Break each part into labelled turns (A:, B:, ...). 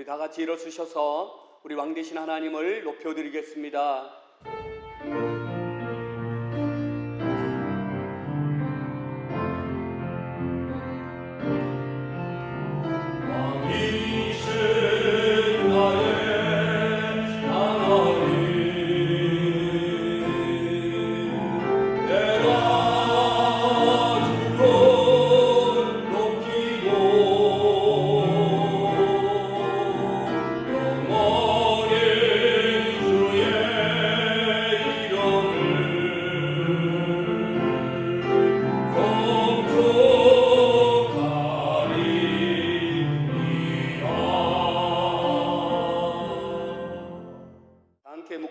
A: 다 같이 일어서셔서 우리 왕 되신 하나님을 높여드리겠습니다.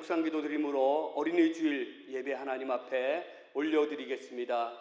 A: 묵상기도 드림으로 어린이 주일 예배 하나님 앞에 올려드리겠습니다.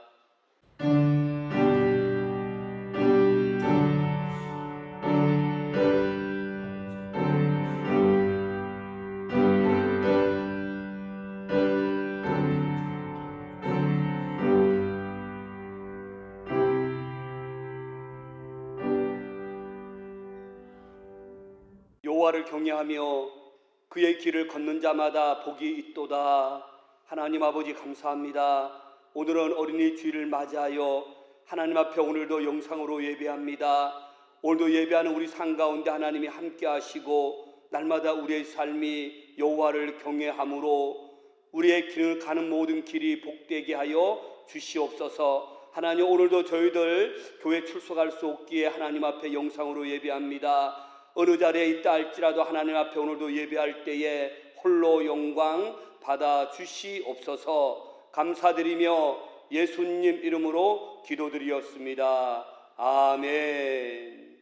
A: 여호와를 경외하며 그의 길을 걷는 자마다 복이 있도다. 하나님 아버지 감사합니다. 오늘은 어린이 주일을 맞이하여 하나님 앞에 오늘도 영상으로 예배합니다. 오늘도 예배하는 우리 삶 가운데 하나님이 함께 하시고 날마다 우리의 삶이 여호와를 경외함으로 우리의 길을 가는 모든 길이 복되게 하여 주시옵소서. 하나님 오늘도 저희들 교회 출석할 수 없기에 하나님 앞에 영상으로 예배합니다. 어느 자리에 있다 할지라도 하나님 앞에 오늘도 예배할 때에 홀로 영광 받아 주시옵소서. 감사드리며 예수님 이름으로 기도드리었습니다. 아멘.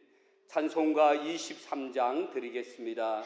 A: 찬송가 23장 드리겠습니다.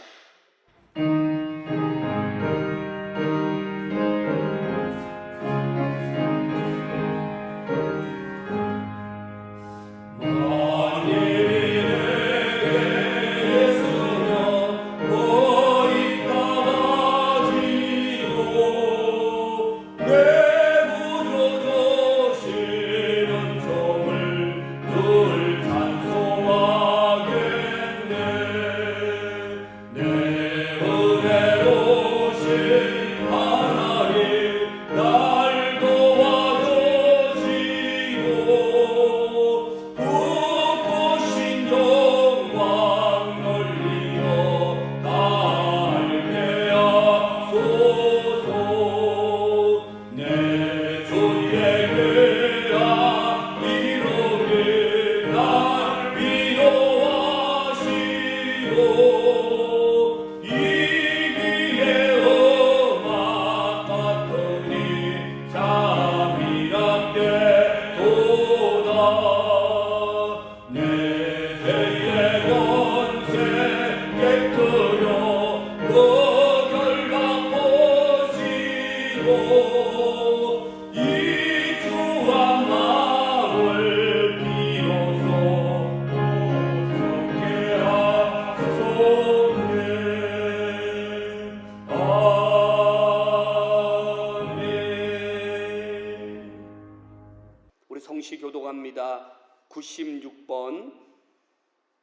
A: 성시교독합니다. 96번.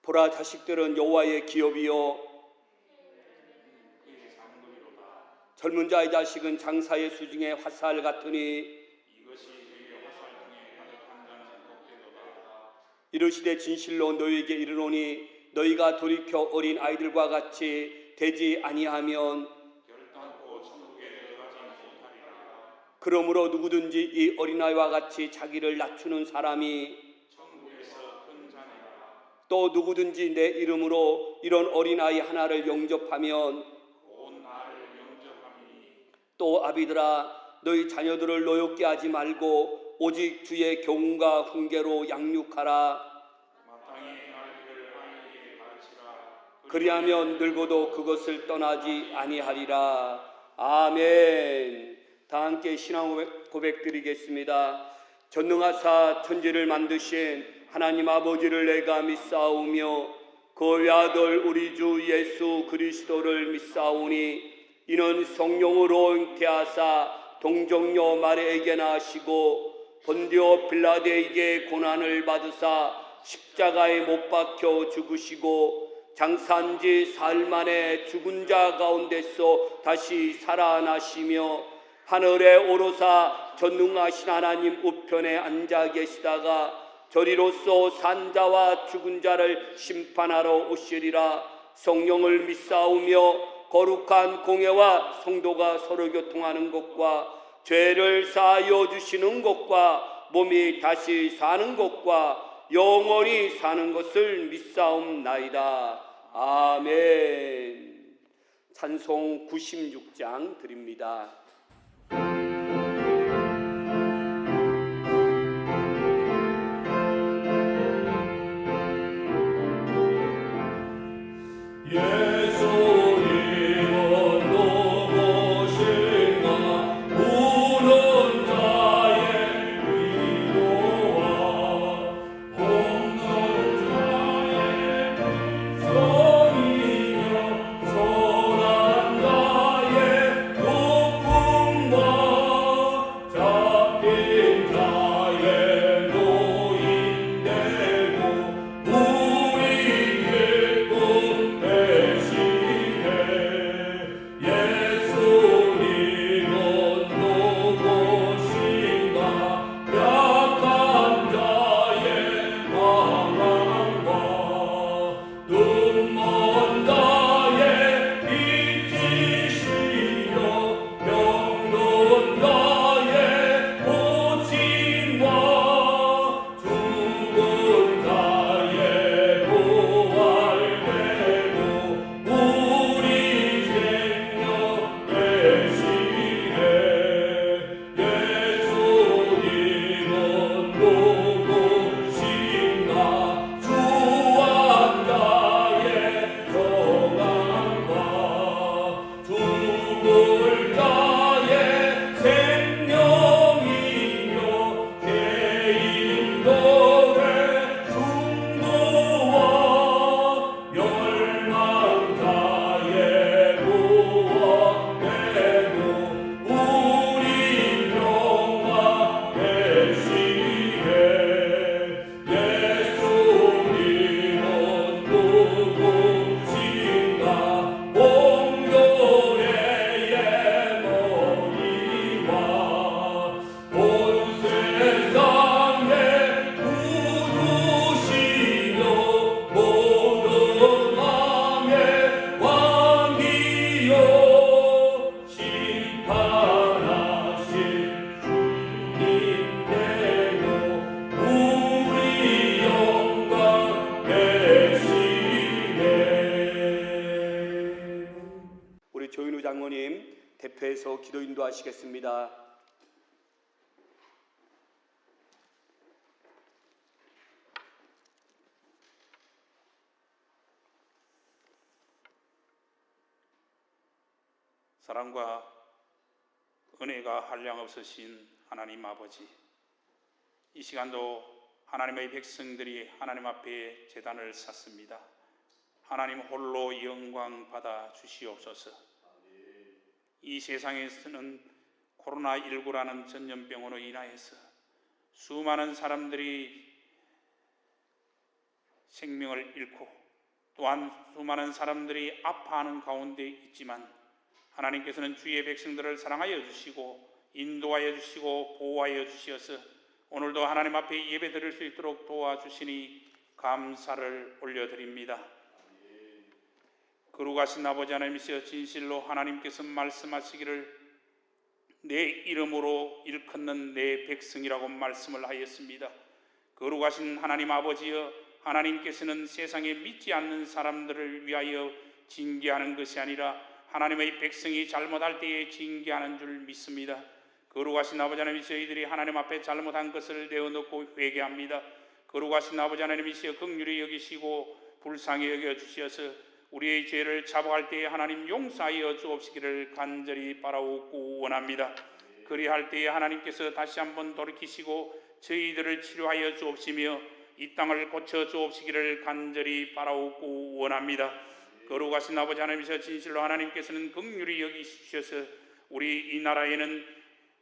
A: 보라 자식들은 여호와의 기업이요 젊은 자의 자식은 장사의 수중에 화살 같으니 이르시되 진실로 너희에게 이르노니 너희가 돌이켜 어린 아이들과 같이 되지 아니하면 그러므로 누구든지 이 어린아이와 같이 자기를 낮추는 사람이 또 누구든지 내 이름으로 이런 어린아이 하나를 영접하면 또 아비들아 너희 자녀들을 노엽게 하지 말고 오직 주의 교훈과 훈계로 양육하라. 그리하면 늙어도 그것을 떠나지 아니하리라. 아멘. 다 함께 신앙 고백 드리겠습니다. 전능하사 천지를 만드신 하나님 아버지를 내가 믿사오며 그 외아들 우리 주 예수 그리스도를 믿사오니 이는 성령으로 잉태하사 동정녀 마리아에게 나시고 본디오 빌라도에게 고난을 받으사 십자가에 못 박혀 죽으시고 장사한 지 사흘 만에 죽은 자 가운데서 다시 살아나시며 하늘에 오르사 전능하신 하나님 우편에 앉아 계시다가 저리로서 산자와 죽은 자를 심판하러 오시리라. 성령을 믿사오며 거룩한 공예와 성도가 서로 교통하는 것과 죄를 사하여 주시는 것과 몸이 다시 사는 것과 영원히 사는 것을 믿사옵나이다. 아멘. 찬송 96장 드립니다. 조인우 장로님 대표해서 기도 인도하시겠습니다.
B: 사랑과 은혜가 한량없으신 하나님 아버지, 이 시간도 하나님의 백성들이 하나님 앞에 제단을 쌌습니다. 하나님 홀로 영광 받아 주시옵소서. 이 세상에서는 코로나19라는 전염병으로 인하여서 수많은 사람들이 생명을 잃고 또한 수많은 사람들이 아파하는 가운데 있지만 하나님께서는 주의 백성들을 사랑하여 주시고 인도하여 주시고 보호하여 주시어서 오늘도 하나님 앞에 예배 드릴 수 있도록 도와주시니 감사를 올려드립니다. 거룩하신 아버지 하나님이시여, 진실로 하나님께서 말씀하시기를 내 이름으로 일컫는 내 백성이라고 말씀을 하였습니다. 거룩하신 하나님 아버지여, 하나님께서는 세상에 믿지 않는 사람들을 위하여 징계하는 것이 아니라 하나님의 백성이 잘못할 때에 징계하는 줄 믿습니다. 거룩하신 아버지 하나님이시여, 이들이 하나님 앞에 잘못한 것을 내어놓고 회개합니다. 거룩하신 아버지 하나님이시여, 긍휼히 여기시고 불쌍히 여겨주시어서 우리의 죄를 자복할 때에 하나님 용서하여 주옵시기를 간절히 바라옵고 원합니다. 그리할 때에 하나님께서 다시 한번 돌이키시고 저희들을 치료하여 주옵시며 이 땅을 고쳐 주옵시기를 간절히 바라옵고 원합니다. 거룩하신 아버지 하나님이시여, 진실로 하나님께서는 긍휼히 여기시셔서 우리 이 나라에는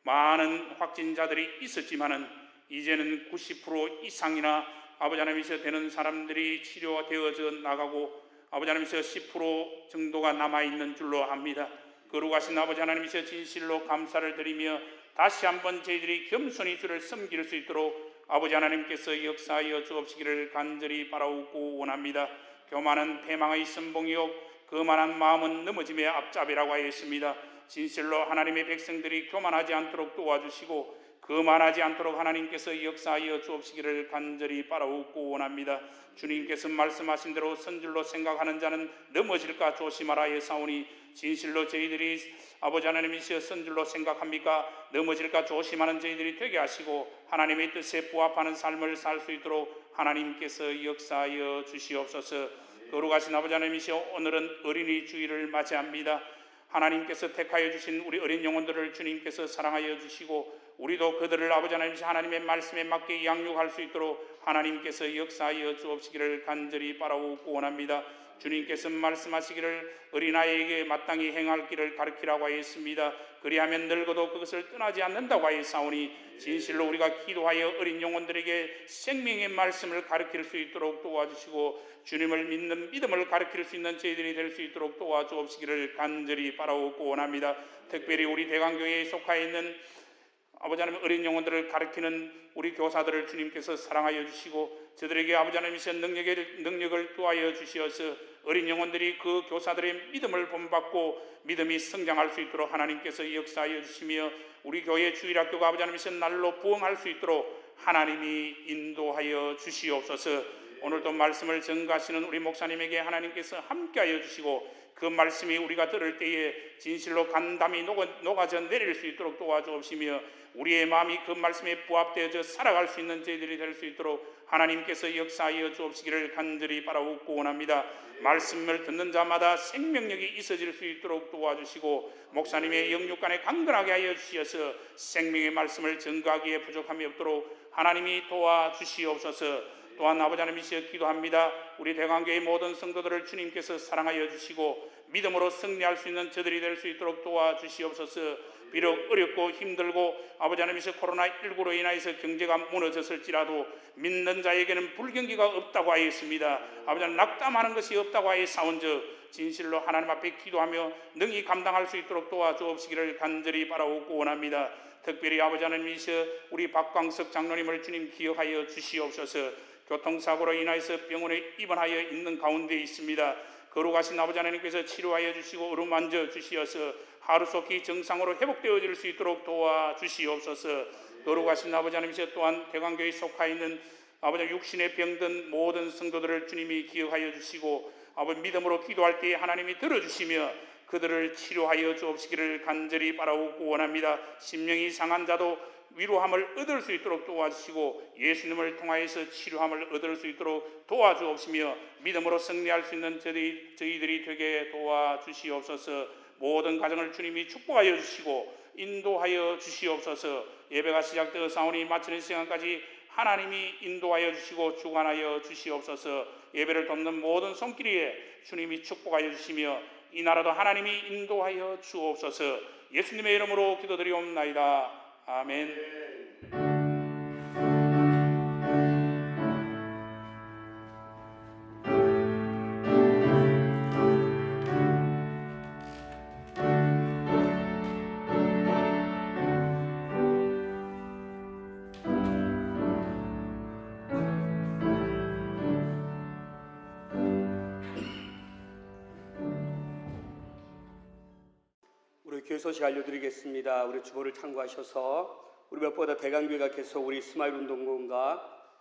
B: 많은 확진자들이 있었지만은 이제는 90% 이상이나 아버지 하나님이시여 되는 사람들이 치료되어져 나가고 아버지 하나님이시여 10% 정도가 남아있는 줄로 압니다. 거룩하신 아버지 하나님이시여 진실로 감사를 드리며 다시 한번 저희들이 겸손히 주를 섬길 수 있도록 아버지 하나님께서 역사하여 주옵시기를 간절히 바라옵고 원합니다. 교만은 패망의 선봉이요 거만한 마음은 넘어짐의 앞잡이라고 하였습니다. 진실로 하나님의 백성들이 교만하지 않도록 도와주시고 거만하지 않도록 하나님께서 역사하여 주옵시기를 간절히 바라옵고 원합니다. 주님께서 말씀하신 대로 선줄로 생각하는 자는 넘어질까 조심하라 하였사오니 진실로 저희들이 아버지 하나님이시여 선줄로 생각합니까? 넘어질까 조심하는 저희들이 되게 하시고 하나님의 뜻에 부합하는 삶을 살 수 있도록 하나님께서 역사하여 주시옵소서. 거룩하신 아버지 하나님이시여 오늘은 어린이 주일을 맞이합니다. 하나님께서 택하여 주신 우리 어린 영혼들을 주님께서 사랑하여 주시고 우리도 그들을 아버지 하나님이시여 하나님의 말씀에 맞게 양육할 수 있도록 하나님께서 역사하여 주옵시기를 간절히 바라옵고 원합니다. 주님께서 말씀하시기를 어린아이에게 마땅히 행할 길을 가르치라고 하였습니다. 그리하면 늙어도 그것을 떠나지 않는다고 하였사오니 진실로 우리가 기도하여 어린 영혼들에게 생명의 말씀을 가르칠 수 있도록 도와주시고 주님을 믿는 믿음을 가르칠 수 있는 저희들이 될 수 있도록 도와주옵시기를 간절히 바라옵고 원합니다. 특별히 우리 대강교회에 속하여 있는 아버지 하나님 어린 영혼들을 가르치는 우리 교사들을 주님께서 사랑하여 주시고 저들에게 아버지 하나님이시여 능력을 도하여 주시어서 어린 영혼들이 그 교사들의 믿음을 본받고 믿음이 성장할 수 있도록 하나님께서 역사하여 주시며 우리 교회 주일학교가 아버지 하나님이시여 날로 부흥할 수 있도록 하나님이 인도하여 주시옵소서. 오늘도 말씀을 전가하시는 우리 목사님에게 하나님께서 함께하여 주시고 그 말씀이 우리가 들을 때에 진실로 간담이 녹아져 내릴 수 있도록 도와주옵시며 우리의 마음이 그 말씀에 부합되어져 살아갈 수 있는 저희들이 될 수 있도록 하나님께서 역사하여 주옵시기를 간절히 바라옵고 원합니다. 말씀을 듣는 자마다 생명력이 있어질 수 있도록 도와주시고 목사님의 영육간에 강건하게 하여 주시어서 생명의 말씀을 전가하기에 부족함이 없도록 하나님이 도와주시옵소서. 또한 아버지 하나님이시여 기도합니다. 우리 대강교회 모든 성도들을 주님께서 사랑하여 주시고 믿음으로 승리할 수 있는 저들이 될 수 있도록 도와주시옵소서. 비록 어렵고 힘들고 아버지 하나님이시여 코로나19로 인하여서 경제가 무너졌을지라도 믿는 자에게는 불경기가 없다고 하였습니다. 아버지 하나님 낙담하는 것이 없다고 하였사온즉 진실로 하나님 앞에 기도하며 능히 감당할 수 있도록 도와주옵시기를 간절히 바라옵고 원합니다. 특별히 아버지 하나님이시여 우리 박광석 장로님을 주님 기억하여 주시옵소서. 교통사고로 인하여서 병원에 입원하여 있는 가운데 있습니다. 거룩하신 아버지 하나님께서 치료하여 주시고 어루만져 주시어서 하루속히 정상으로 회복되어질 수 있도록 도와주시옵소서. 거룩하신 아버지 하나님이시여 또한 대강교회에 속하 있는 아버지 육신에 병든 모든 성도들을 주님이 기억하여 주시고 아버지 믿음으로 기도할 때 하나님이 들어주시며 그들을 치료하여 주옵시기를 간절히 바라옵고 원합니다. 심령이 상한 자도 위로함을 얻을 수 있도록 도와주시고 예수님을 통하여서 치료함을 얻을 수 있도록 도와주옵시며 믿음으로 승리할 수 있는 저희들이 되게 도와주시옵소서. 모든 가정을 주님이 축복하여 주시고 인도하여 주시옵소서. 예배가 시작되어 사오니 마치는 시간까지 하나님이 인도하여 주시고 주관하여 주시옵소서. 예배를 돕는 모든 손길에 주님이 축복하여 주시며 이 나라도 하나님이 인도하여 주옵소서. 예수님의 이름으로 기도드리옵나이다. 아멘.
A: 우리 교회 소식 알려드리겠습니다. 우리 주보를 참고하셔서 우리 무엇보다 대강교회가 계속 우리 스마일 운동권과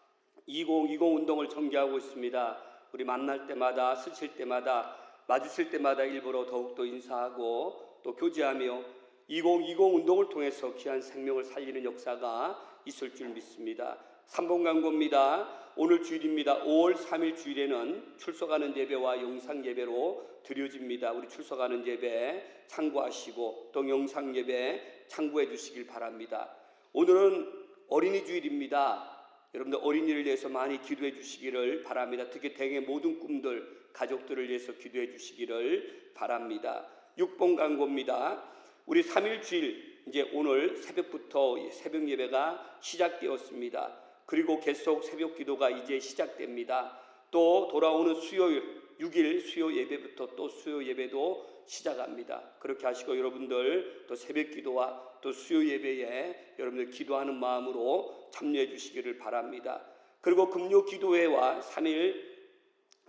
A: 2020 운동을 전개하고 있습니다. 우리 만날 때마다 스칠 때마다 마주칠 때마다 일부러 더욱더 인사하고 또 교제하며 2020 운동을 통해서 귀한 생명을 살리는 역사가 있을 줄 믿습니다. 3번 광고입니다. 오늘 주일입니다. 5월 3일 주일에는 출석하는 예배와 영상 예배로 드려집니다. 우리 출석하는 예배 참고하시고 또 영상 예배 참고해 주시길 바랍니다. 오늘은 어린이 주일입니다. 여러분들 어린이를 위해서 많이 기도해 주시기를 바랍니다. 특히 댁의 모든 꿈들, 가족들을 위해서 기도해 주시기를 바랍니다. 6번 광고입니다. 우리 3일 주일 이제 오늘 새벽부터 새벽 예배가 시작되었습니다. 그리고 계속 새벽 기도가 이제 시작됩니다. 또 돌아오는 수요일 6일 수요 예배부터 또 수요 예배도 시작합니다. 그렇게 하시고 여러분들 또 새벽 기도와 또 수요 예배에 여러분들 기도하는 마음으로 참여해 주시기를 바랍니다. 그리고 금요 기도회와 3일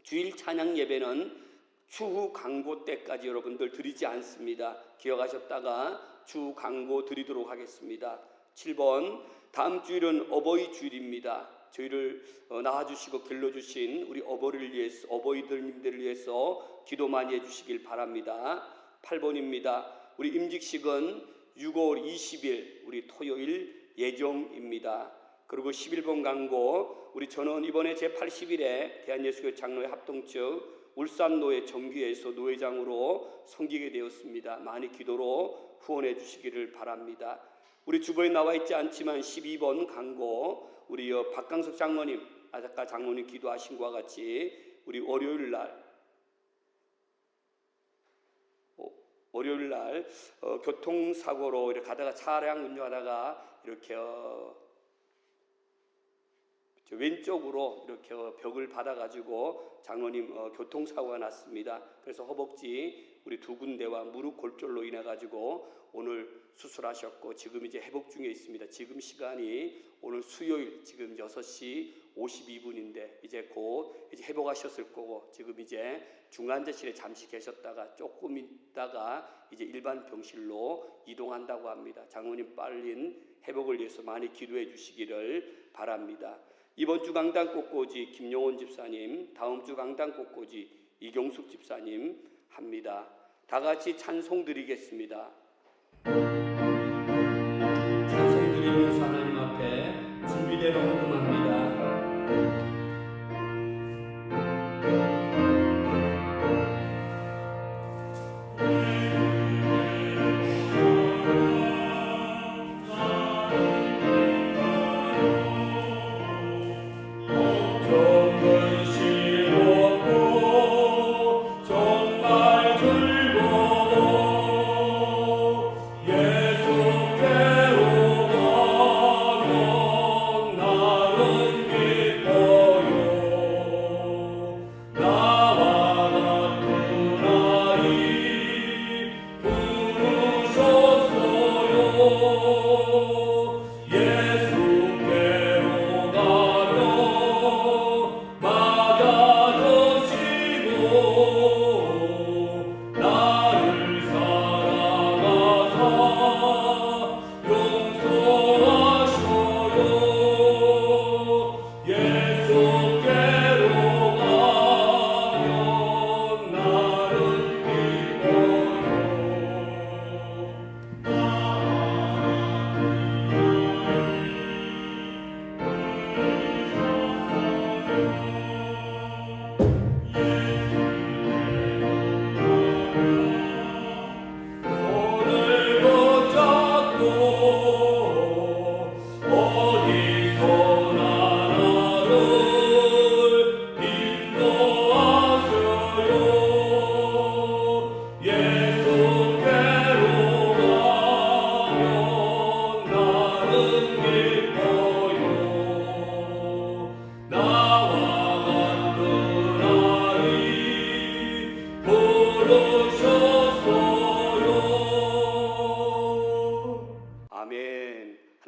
A: 주일 찬양 예배는 추후 광고 때까지 여러분들 드리지 않습니다. 기억하셨다가 추후 광고 드리도록 하겠습니다. 7번 다음 주일은 어버이 주일입니다. 저희를 낳아주시고 길러주신 우리 어버이들님들을 위해서 기도 많이 해주시길 바랍니다. 8번입니다. 우리 임직식은 6월 20일 우리 토요일 예정입니다. 그리고 11번 광고 저는 이번에 제80일에 대한예수교회 장로회 합동 측 울산노회 정기회에서 노회장으로 섬기게 되었습니다. 많이 기도로 후원해 주시기를 바랍니다. 우리 주보에 나와 있지 않지만 12번 광고 우리 박강석 장로님 아까 장로님 기도하신 것과 같이 우리 월요일 날 교통사고로 이렇게 가다가 차량 운전하다가 이렇게 왼쪽으로 이렇게 벽을 받아가지고 장로님 교통사고가 났습니다. 그래서 허벅지 우리 2군데와 무릎 골절로 인해 가지고 오늘 수술하셨고 지금 이제 회복 중에 있습니다. 지금 시간이 오늘 수요일 지금 6시 52분인데 이제 곧 이제 회복하셨을 거고 지금 이제 중환자실에 잠시 계셨다가 조금 있다가 이제 일반 병실로 이동한다고 합니다. 장로님 빠른 회복을 위해서 많이 기도해 주시기를 바랍니다. 이번 주 강단 꽃꽂이 김용원 집사님, 다음 주 강단 꽃꽂이 이경숙 집사님 합니다. 다 같이 찬송 드리겠습니다. 찬송 드리면서 하나님 앞에 준비된 헌금합니다.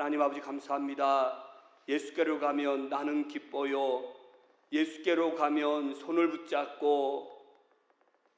A: 하나님 아버지 감사합니다. 예수께로 가면 나는 기뻐요. 예수께로 가면 손을 붙잡고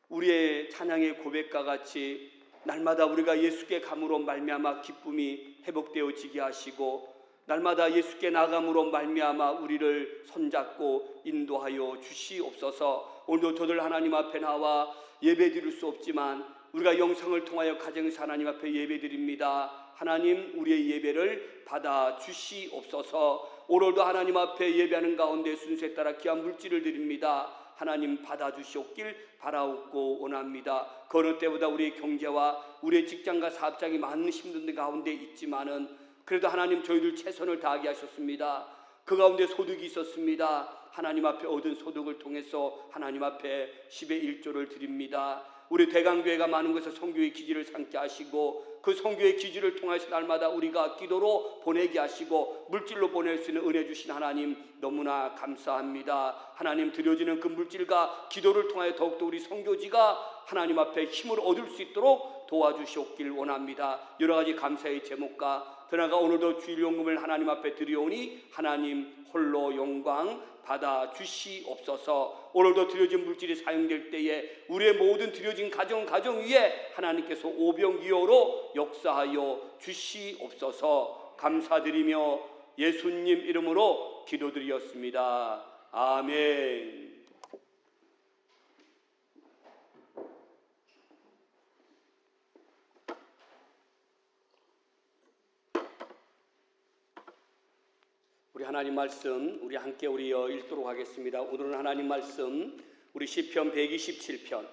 A: 우리의 찬양의 고백과 같이 날마다 우리가 예수께 감으로 말미암아 기쁨이 회복되어지게 하시고 날마다 예수께 나감으로 말미암아 우리를 손잡고 인도하여 주시옵소서. 오늘도 저들 하나님 앞에 나와 예배드릴 수 없지만 우리가 영상을 통하여 가정에서 하나님 앞에 예배드립니다. 하나님 우리의 예배를 받아 주시옵소서. 오늘도 하나님 앞에 예배하는 가운데 순서에 따라 귀한 물질을 드립니다. 하나님 받아 주시옵길 바라옵고 원합니다. 그 어느 때보다 우리의 경제와 우리의 직장과 사업장이 많은 힘든 가운데 있지만은 그래도 하나님 저희들 최선을 다하게 하셨습니다. 그 가운데 소득이 있었습니다. 하나님 앞에 얻은 소득을 통해서 하나님 앞에 10의 1조를 드립니다. 우리 대강교회가 많은 곳에서 선교의 기지를 삼게 하시고 그 선교의 기지를 통해서 날마다 우리가 기도로 보내게 하시고 물질로 보낼 수 있는 은혜 주신 하나님 너무나 감사합니다. 하나님 드려지는 그 물질과 기도를 통하여 더욱더 우리 선교지가 하나님 앞에 힘을 얻을 수 있도록 도와주시옵길 원합니다. 여러 가지 감사의 제목과 더 나아가 오늘도 주일용금을 하나님 앞에 드려오니 하나님 홀로 영광 받아 주시옵소서. 오늘도 드려진 물질이 사용될 때에 우리의 모든 드려진 가정 위에 하나님께서 오병이어로 역사하여 주시옵소서. 감사드리며 예수님 이름으로 기도드리었습니다. 아멘. 우리 하나님 말씀 우리 함께 읽도록 하겠습니다. 오늘은 하나님 말씀 우리 시편 127편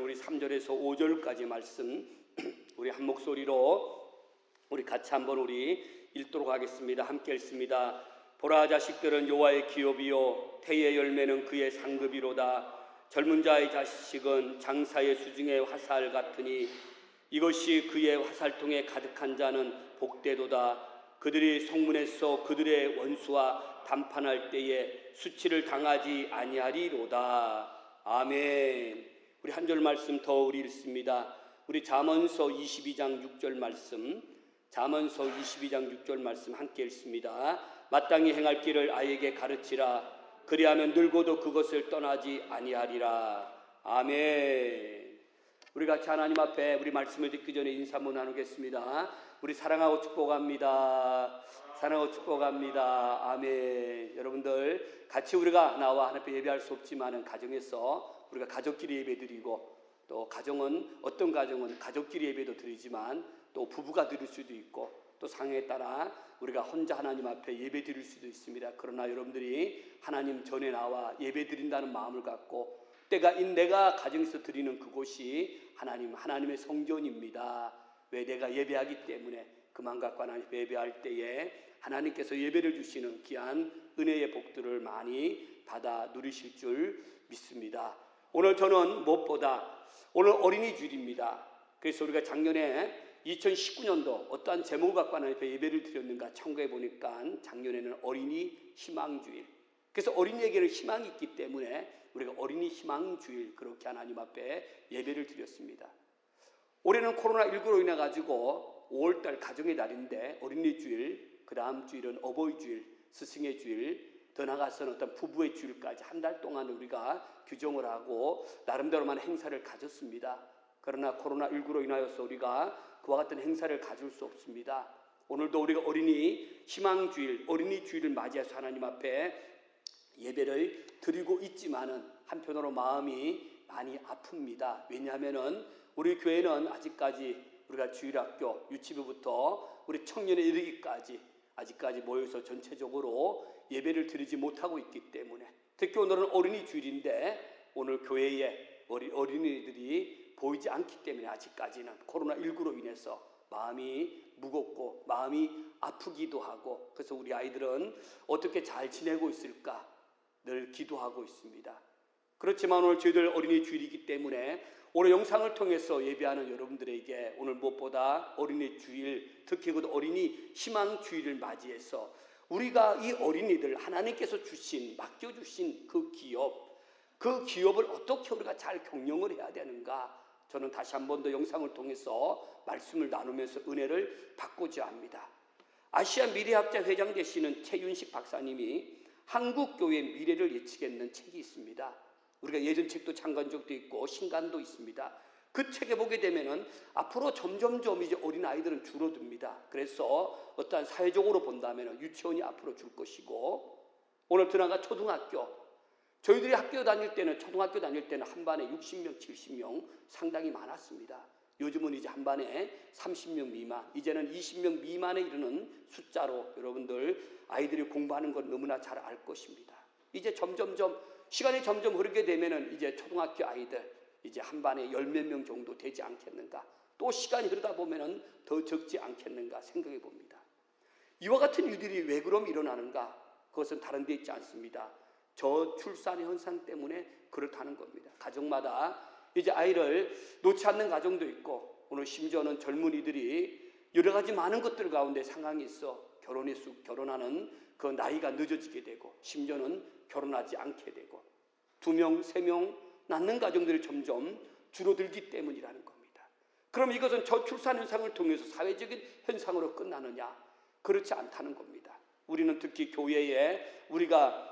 A: 우리 3절에서 5절까지 말씀 우리 한 목소리로 우리 같이 한번 읽도록 하겠습니다. 함께 읽습니다. 보라 자식들은 여호와의 기업이요 태의 열매는 그의 상급이로다. 젊은 자의 자식은 장사의 수중의 화살 같으니 이것이 그의 화살통에 가득한 자는 복되도다. 그들이 성문에서 그들의 원수와 담판할 때에 수치를 당하지 아니하리로다. 아멘. 우리 한 절 말씀 더 우리 읽습니다. 우리 잠언서 22장 6절 말씀 함께 읽습니다. 마땅히 행할 길을 아이에게 가르치라. 그리하면 늙어도 그것을 떠나지 아니하리라. 아멘. 우리 같이 하나님 앞에 우리 말씀을 듣기 전에 인사 한번 나누겠습니다. 우리 사랑하고 축복합니다. 사랑하고 축복합니다. 아멘. 여러분들 같이 우리가 나와 하나님 앞에 예배할 수 없지만은 가정에서 우리가 가족끼리 예배드리고 또 가정은 어떤 가정은 가족끼리 예배도 드리지만 또 부부가 드릴 수도 있고 또 상황에 따라 우리가 혼자 하나님 앞에 예배 드릴 수도 있습니다. 그러나 여러분들이 하나님 전에 나와 예배 드린다는 마음을 갖고 내가 가정에서 드리는 그곳이 하나님의 성전입니다. 왜? 내가 예배하기 때문에 그만 갖고 하나님 예배할 때에 하나님께서 예배를 주시는 귀한 은혜의 복들을 많이 받아 누리실 줄 믿습니다. 오늘 저는 무엇보다 오늘 어린이 주일입니다. 그래서 우리가 작년에 2019년도 어떠한 제목을 갖고 하나님 앞에 예배를 드렸는가 참고해 보니까 작년에는 어린이 희망주일. 그래서 어린이에게는 희망이 있기 때문에 우리가 어린이 희망주일 그렇게 하나님 앞에 예배를 드렸습니다. 올해는 코로나19로 인해 가지고 5월달 가정의 달인데 어린이 주일, 그 다음 주일은 어버이 주일, 스승의 주일, 더 나아가서는 어떤 부부의 주일까지 한 달 동안 우리가 규정을 하고 나름대로만 행사를 가졌습니다. 그러나 코로나19로 인하여서 우리가 그와 같은 행사를 가질 수 없습니다. 오늘도 우리가 어린이 희망주일, 어린이 주일을 맞이해서 하나님 앞에 예배를 드리고 있지만은 한편으로 마음이 많이 아픕니다. 왜냐하면은 우리 교회는 아직까지 우리가 주일학교, 유치부부터 우리 청년에 이르기까지 아직까지 모여서 전체적으로 예배를 드리지 못하고 있기 때문에 특히 오늘은 어린이 주일인데 오늘 교회에 어린이들이 보이지 않기 때문에 아직까지는 코로나19로 인해서 마음이 무겁고 마음이 아프기도 하고 그래서 우리 아이들은 어떻게 잘 지내고 있을까 늘 기도하고 있습니다. 그렇지만 오늘 저희들 어린이 주일이기 때문에 오늘 영상을 통해서 예배하는 여러분들에게 오늘 무엇보다 어린이 주일, 특히 그 어린이 희망 주일을 맞이해서 우리가 이 어린이들 하나님께서 맡겨주신 그 기업을 어떻게 우리가 잘 경영을 해야 되는가 저는 다시 한 번 더 영상을 통해서 말씀을 나누면서 은혜를 받고자 합니다. 아시아 미래학자 회장 되시는 최윤식 박사님이 한국교회의 미래를 예측했는 책이 있습니다. 우리가 예전 책도 참고한 적도 있고 신간도 있습니다. 그 책에 보게 되면은 앞으로 점점점 이제 어린 아이들은 줄어듭니다. 그래서 어떠한 사회적으로 본다면은 유치원이 앞으로 줄 것이고 오늘 드나가 초등학교 저희들이 초등학교 다닐 때는 한 반에 60명, 70명 상당히 많았습니다. 요즘은 이제 한 반에 30명 미만, 이제는 20명 미만에 이르는 숫자로 여러분들 아이들이 공부하는 건 너무나 잘 알 것입니다. 이제 시간이 점점 흐르게 되면은 이제 초등학교 아이들 이제 한 반에 10몇 명 정도 되지 않겠는가? 또 시간이 흐르다 보면은 더 적지 않겠는가 생각해 봅니다. 이와 같은 일들이 왜 그럼 일어나는가? 그것은 다른 데 있지 않습니다. 저출산 현상 때문에 그렇다는 겁니다. 가정마다 이제 아이를 놓지 않는 가정도 있고, 오늘 심지어는 젊은이들이 여러 가지 많은 것들 가운데 상황이 있어 결혼하는 그 나이가 늦어지게 되고, 심지어는 결혼하지 않게 되고, 2명, 3명 낳는 가정들이 점점 줄어들기 때문이라는 겁니다. 그럼 이것은 저출산 현상을 통해서 사회적인 현상으로 끝나느냐? 그렇지 않다는 겁니다. 우리는 특히 교회에 우리가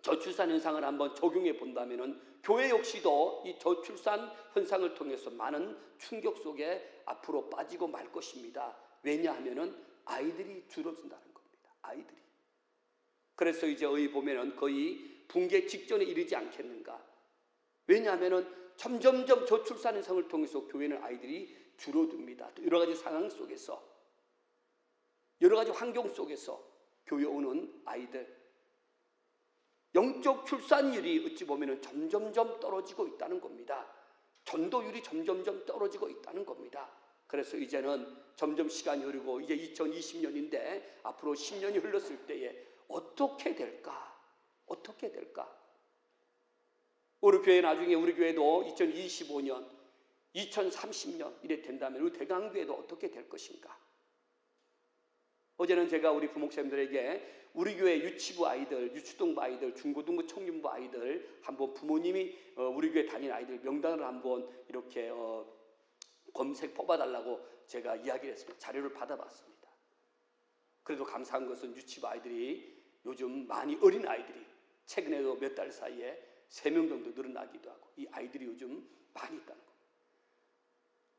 A: 저출산 현상을 한번 적용해 본다면은 교회 역시도 이 저출산 현상을 통해서 많은 충격 속에 앞으로 빠지고 말 것입니다. 왜냐하면은 아이들이 줄어든다는 겁니다. 아이들이. 그래서 이제 보면은 거의 붕괴 직전에 이르지 않겠는가? 왜냐하면은 점점점 저출산 현상을 통해서 교회는 아이들이 줄어듭니다. 또 여러 가지 상황 속에서, 여러 가지 환경 속에서 교회 오는 아이들, 영적 출산율이 어찌 보면 점점점 떨어지고 있다는 겁니다. 전도율이 점점점 떨어지고 있다는 겁니다. 그래서 이제는 점점 시간이 흐르고 이제 2020년인데 앞으로 10년이 흘렀을 때에 어떻게 될까? 어떻게 될까? 우리 교회 나중에 우리 교회도 2025년, 2030년 이래 된다면 우리 대강교회도 어떻게 될 것인가? 어제는 제가 우리 부목사님들에게 우리 교회 유치부 아이들, 유치동부 아이들, 중고등부 청년부 아이들 한번 부모님이 우리 교회 다니는 아이들 명단을 한번 이렇게 검색 뽑아달라고 제가 이야기를 했습니다. 자료를 받아봤습니다. 그래도 감사한 것은 유치부 아이들이 요즘 많이 어린 아이들이 최근에도 몇 달 사이에 3명 정도 늘어나기도 하고, 이 아이들이 요즘 많이 있다는 겁니다.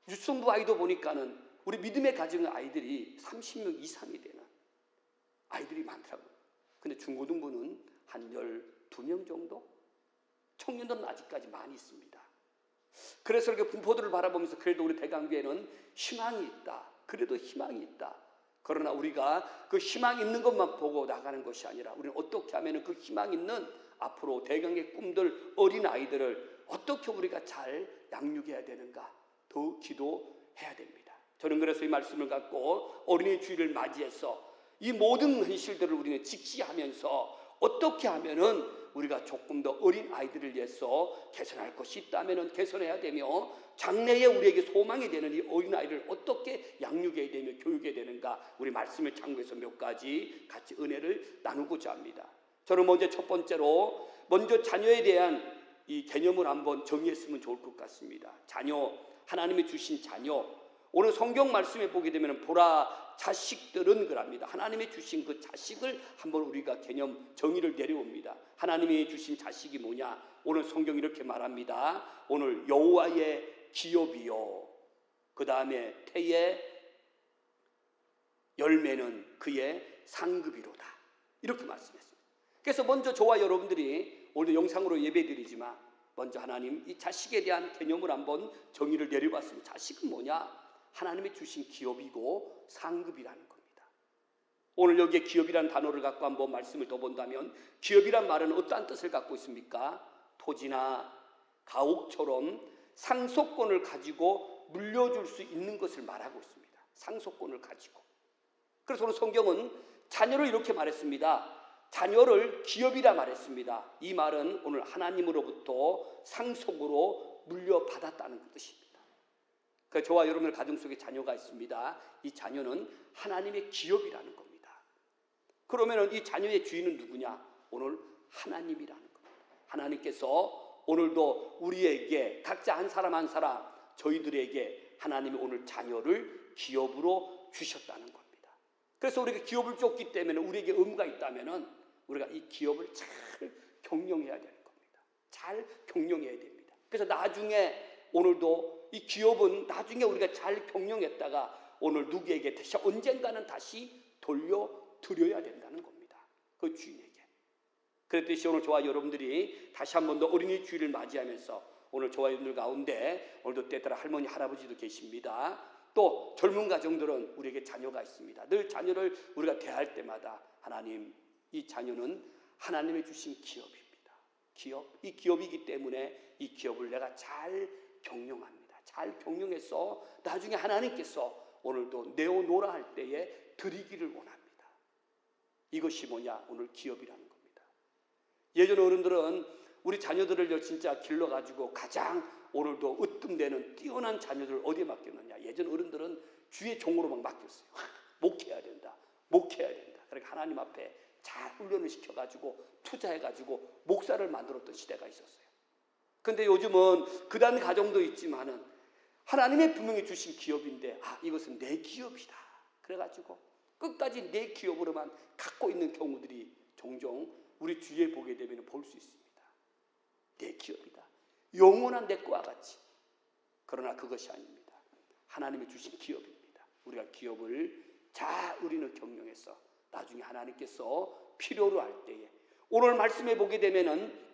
A: 유치동부 아이도 보니까는 우리 믿음의 가정의 아이들이 30명 이상이 되는 아이들이 많더라고요. 근데 중고등부는 한 12명 정도? 청년들은 아직까지 많이 있습니다. 그래서 이렇게 분포들을 바라보면서 그래도 우리 대강교회는 희망이 있다. 그래도 희망이 있다. 그러나 우리가 그 희망 있는 것만 보고 나가는 것이 아니라 우리는 어떻게 하면 그 희망 있는 앞으로 대강의 꿈들, 어린 아이들을 어떻게 우리가 잘 양육해야 되는가? 더 기도해야 됩니다. 저는 그래서 이 말씀을 갖고 어린이 주일을 맞이해서 이 모든 현실들을 우리는 직시하면서 어떻게 하면은 우리가 조금 더 어린 아이들을 위해서 개선할 것이 있다면은 개선해야 되며, 장래에 우리에게 소망이 되는 이 어린 아이를 어떻게 양육해야 되며 교육해야 되는가, 우리 말씀을 참고해서 몇 가지 같이 은혜를 나누고자 합니다. 저는 먼저 첫 번째로 자녀에 대한 이 개념을 한번 정의했으면 좋을 것 같습니다. 자녀, 하나님이 주신 자녀. 오늘 성경 말씀에 보게 되면 보라 자식들은 그럽니다. 하나님이 주신 그 자식을 한번 우리가 개념 정의를 내려옵니다. 하나님이 주신 자식이 뭐냐? 오늘 성경 이렇게 말합니다. 오늘 여호와의 기업이요, 그 다음에 태의 열매는 그의 상급이로다. 이렇게 말씀했습니다. 그래서 먼저 저와 여러분들이 오늘 영상으로 예배드리지만 먼저 하나님 이 자식에 대한 개념을 한번 정의를 내려봤습니다. 자식은 뭐냐? 하나님이 주신 기업이고 상급이라는 겁니다. 오늘 여기에 기업이라는 단어를 갖고 한번 말씀을 더 본다면, 기업이란 말은 어떠한 뜻을 갖고 있습니까? 토지나 가옥처럼 상속권을 가지고 물려줄 수 있는 것을 말하고 있습니다. 상속권을 가지고. 그래서 오늘 성경은 자녀를 이렇게 말했습니다. 자녀를 기업이라 말했습니다. 이 말은 오늘 하나님으로부터 상속으로 물려받았다는 뜻입니다. 그러니까 저와 여러분의 가정 속에 자녀가 있습니다. 이 자녀는 하나님의 기업이라는 겁니다. 그러면 이 자녀의 주인은 누구냐? 오늘 하나님이라는 겁니다. 하나님께서 오늘도 우리에게 각자 한 사람 한 사람 저희들에게 하나님이 오늘 자녀를 기업으로 주셨다는 겁니다. 그래서 우리가 기업을 줬기 때문에 우리에게 의무가 있다면 우리가 이 기업을 잘 경영해야 되는 겁니다. 잘 경영해야 됩니다. 그래서 나중에 오늘도 이 기업은 나중에 우리가 잘 경영했다가 오늘 누구에게 다시 언젠가는 다시 돌려드려야 된다는 겁니다. 그 주인에게. 그랬듯이 오늘 저와 여러분들이 다시 한 번 더 어린이 주일을 맞이하면서 오늘 저와 여러분들 가운데 오늘도 때따라 할머니 할아버지도 계십니다. 또 젊은 가정들은 우리에게 자녀가 있습니다. 늘 자녀를 우리가 대할 때마다 하나님, 이 자녀는 하나님이 주신 기업입니다. 기업, 이 기업이기 때문에 이 기업을 내가 잘 경영합니다. 잘 경영해서 나중에 하나님께서 오늘도 내어놓으라 할 때에 드리기를 원합니다. 이것이 뭐냐? 오늘 기업이라는 겁니다. 예전 어른들은 우리 자녀들을 진짜 길러가지고 가장 오늘도 으뜸되는 뛰어난 자녀들을 어디에 맡겼느냐? 예전 어른들은 주의 종으로 막 맡겼어요. 목회해야 된다. 목회해야 된다. 그러니까 하나님 앞에 잘 훈련을 시켜가지고 투자해가지고 목사를 만들었던 시대가 있었어요. 근데 요즘은 그다음 가정도 있지만은 하나님의 분명히 주신 기업인데 이것은 내 기업이다. 그래가지고 끝까지 내 기업으로만 갖고 있는 경우들이 종종 우리 주위에 보게 되면 볼 수 있습니다. 내 기업이다. 영원한 내 거와 같이. 그러나 그것이 아닙니다. 하나님이 주신 기업입니다. 우리가 기업을 잘 우리는 경영해서 나중에 하나님께서 필요로 할 때에 오늘 말씀해 보게 되면은